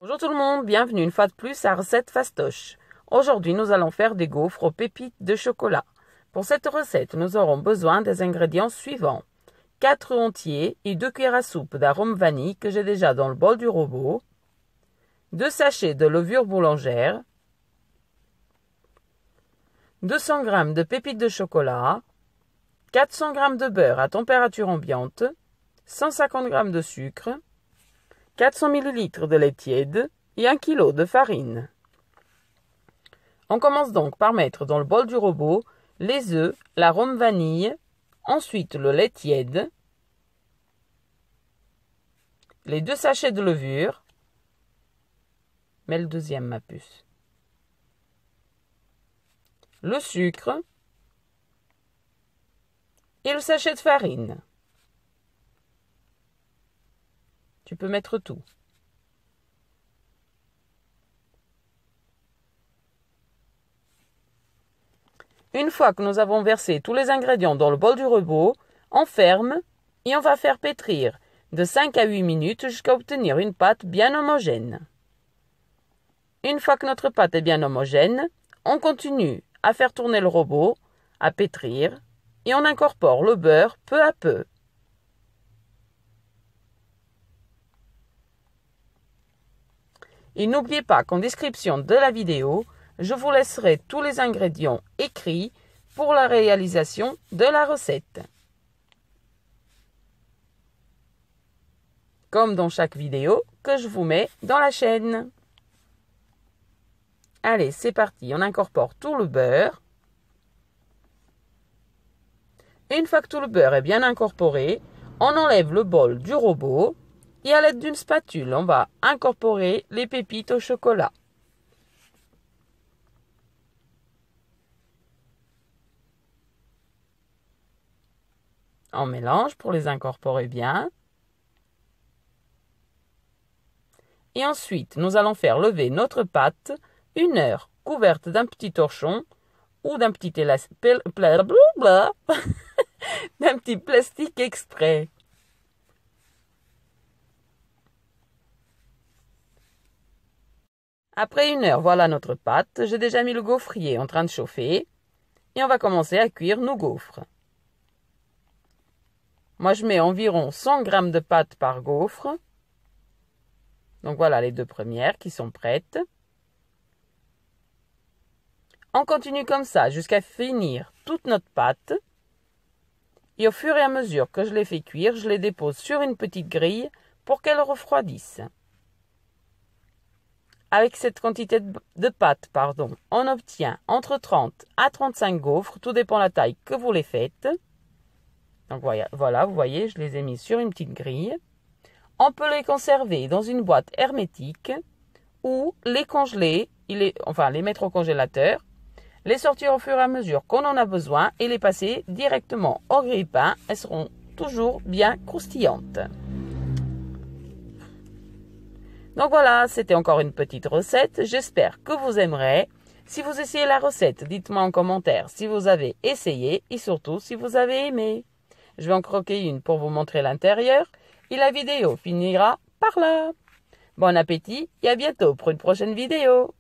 Bonjour tout le monde, bienvenue une fois de plus à Recette Fastoche. Aujourd'hui, nous allons faire des gaufres aux pépites de chocolat. Pour cette recette, nous aurons besoin des ingrédients suivants. 4 œufs entiers et 2 cuillères à soupe d'arôme vanille que j'ai déjà dans le bol du robot. 2 sachets de levure boulangère. 200 g de pépites de chocolat. 400 g de beurre à température ambiante. 150 g de sucre. 400 ml de lait tiède et 1 kg de farine. On commence donc par mettre dans le bol du robot les œufs, l'arôme vanille, ensuite le lait tiède, les 2 sachets de levure, mets le deuxième ma puce, le sucre et le sachet de farine. Tu peux mettre tout. Une fois que nous avons versé tous les ingrédients dans le bol du robot, on ferme et on va faire pétrir de 5 à 8 minutes jusqu'à obtenir une pâte bien homogène. Une fois que notre pâte est bien homogène, on continue à faire tourner le robot, à pétrir et on incorpore le beurre peu à peu. Et n'oubliez pas qu'en description de la vidéo, je vous laisserai tous les ingrédients écrits pour la réalisation de la recette. Comme dans chaque vidéo que je vous mets dans la chaîne. Allez, c'est parti, on incorpore tout le beurre. Une fois que tout le beurre est bien incorporé, on enlève le bol du robot. Et à l'aide d'une spatule, on va incorporer les pépites au chocolat. On mélange pour les incorporer bien. Et ensuite, nous allons faire lever notre pâte 1 heure couverte d'un petit torchon ou d'un petit d'un petit plastique extrait. Après 1 heure, voilà notre pâte. J'ai déjà mis le gaufrier en train de chauffer. Et on va commencer à cuire nos gaufres. Moi, je mets environ 100 g de pâte par gaufre. Donc voilà les 2 premières qui sont prêtes. On continue comme ça jusqu'à finir toute notre pâte. Et au fur et à mesure que je les fais cuire, je les dépose sur une petite grille pour qu'elles refroidissent. Avec cette quantité de pâte, on obtient entre 30 à 35 gaufres, tout dépend de la taille que vous les faites. Donc voilà, vous voyez, je les ai mis sur une petite grille. On peut les conserver dans une boîte hermétique ou les congeler, les mettre au congélateur, les sortir au fur et à mesure qu'on en a besoin et les passer directement au grille-pain. Elles seront toujours bien croustillantes. Donc voilà, c'était encore une petite recette. J'espère que vous aimerez. Si vous essayez la recette, dites-moi en commentaire si vous avez essayé et surtout si vous avez aimé. Je vais en croquer une pour vous montrer l'intérieur et la vidéo finira par là. Bon appétit et à bientôt pour une prochaine vidéo.